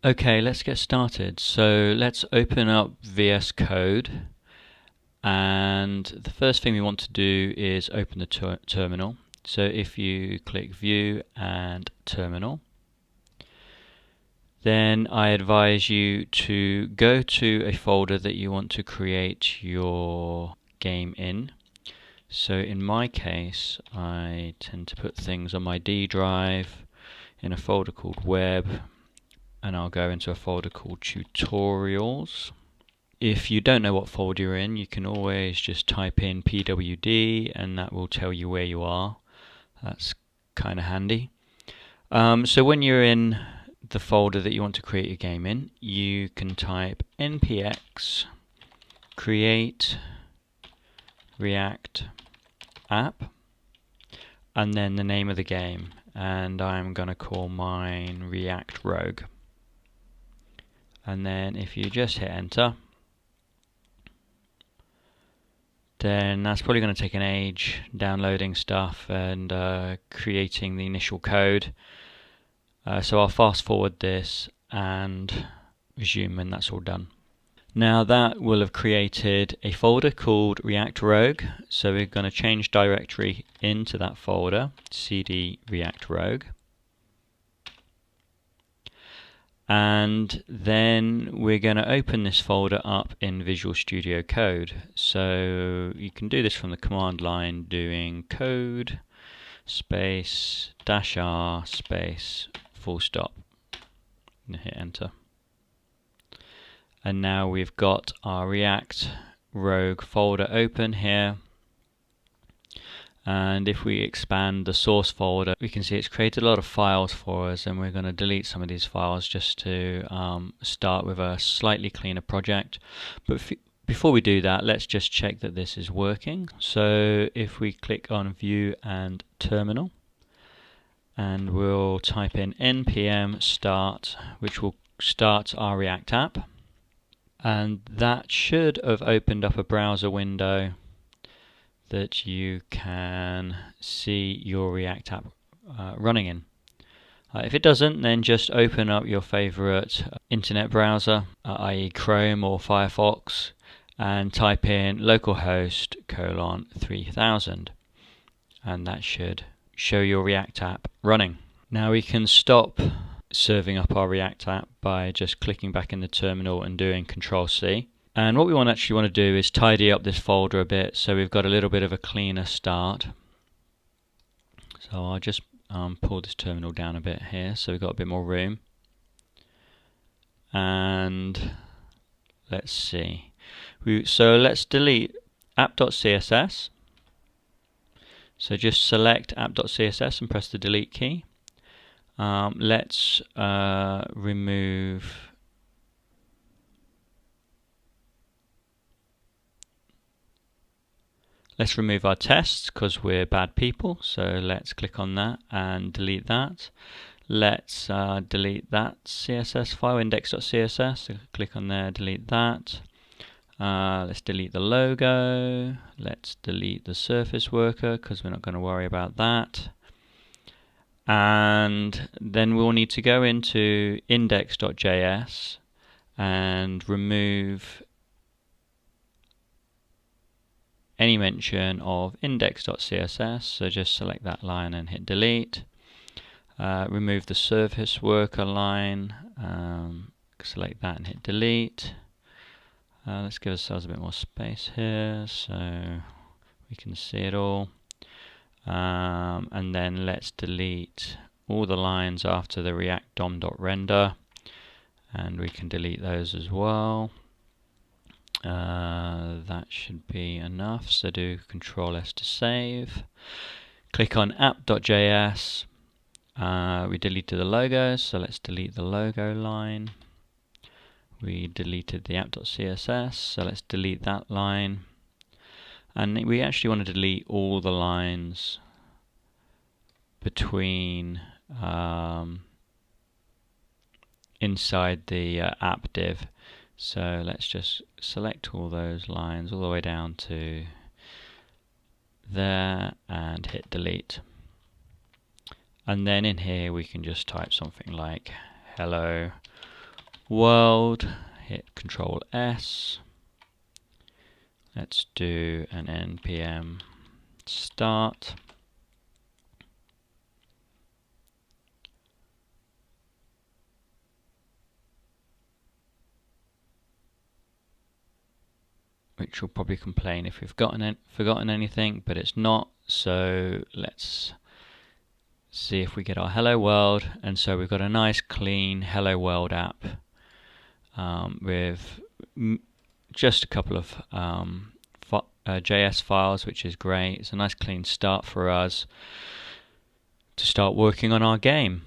Okay, let's get started. So let's open up VS Code, and the first thing we want to do is open the terminal. So if you click View and Terminal, then I advise you to go to a folder that you want to create your game in. So in my case, I tend to put things on my D drive in a folder called Web, and I'll go into a folder called Tutorials. If you don't know what folder you're in, you can always just type in pwd and that will tell you where you are. That's kind of handy. So when you're in the folder that you want to create your game in, you can type npx create React app and then the name of the game, and I'm going to call mine React Rogue. And then if you just hit enter, then that's probably going to take an age downloading stuff and creating the initial code. So I'll fast forward this and resume when that's all done. Now that will have created a folder called React Rogue, so we're going to change directory into that folder, cd React Rogue. And then we're going to open this folder up in Visual Studio Code. So you can do this from the command line doing code space -r space full stop and hit enter. And now we've got our React Rogue folder open here. And if we expand the source folder, we can see it's created a lot of files for us, and we're going to delete some of these files just to start with a slightly cleaner project. But before we do that, let's just check that this is working. So if we click on View and Terminal, and we'll type in npm start, which will start our React app, and that should have opened up a browser window that you can see your React app running in. If it doesn't, then just open up your favorite internet browser, i.e. Chrome or Firefox, and type in localhost :3000, and that should show your React app running. Now we can stop serving up our React app by just clicking back in the terminal and doing Control-C. And what we actually want to do is tidy up this folder a bit so we've got a little bit of a cleaner start. So I'll just pull this terminal down a bit here so we've got a bit more room. And let's see. So let's delete app.css. So just select app.css and press the delete key. Let's remove our tests because we're bad people, so let's click on that and delete that. Let's delete that CSS file, index.css, so click on there, delete that. Let's delete the logo, let's delete the surface worker because we're not going to worry about that. And then we'll need to go into index.js and remove any mention of index.css, so just select that line and hit delete. Remove the surface worker line, select that and hit delete. Let's give ourselves a bit more space here so we can see it all. And then let's delete all the lines after the React DOM.render, and we can delete those as well. That should be enough, so do Control-S to save. Click on app.js. We deleted the logo, so let's delete the logo line. We deleted the app.css, so let's delete that line. And we actually want to delete all the lines between inside the app div. So let's just select all those lines all the way down to there and hit delete. And then in here we can just type something like hello world, hit Control S. Let's do an npm start. Which will probably complain if we've forgotten anything, but it's not. So let's see if we get our hello world. And so we've got a nice clean hello world app with just a couple of JS files, which is great. It's a nice clean start for us to start working on our game.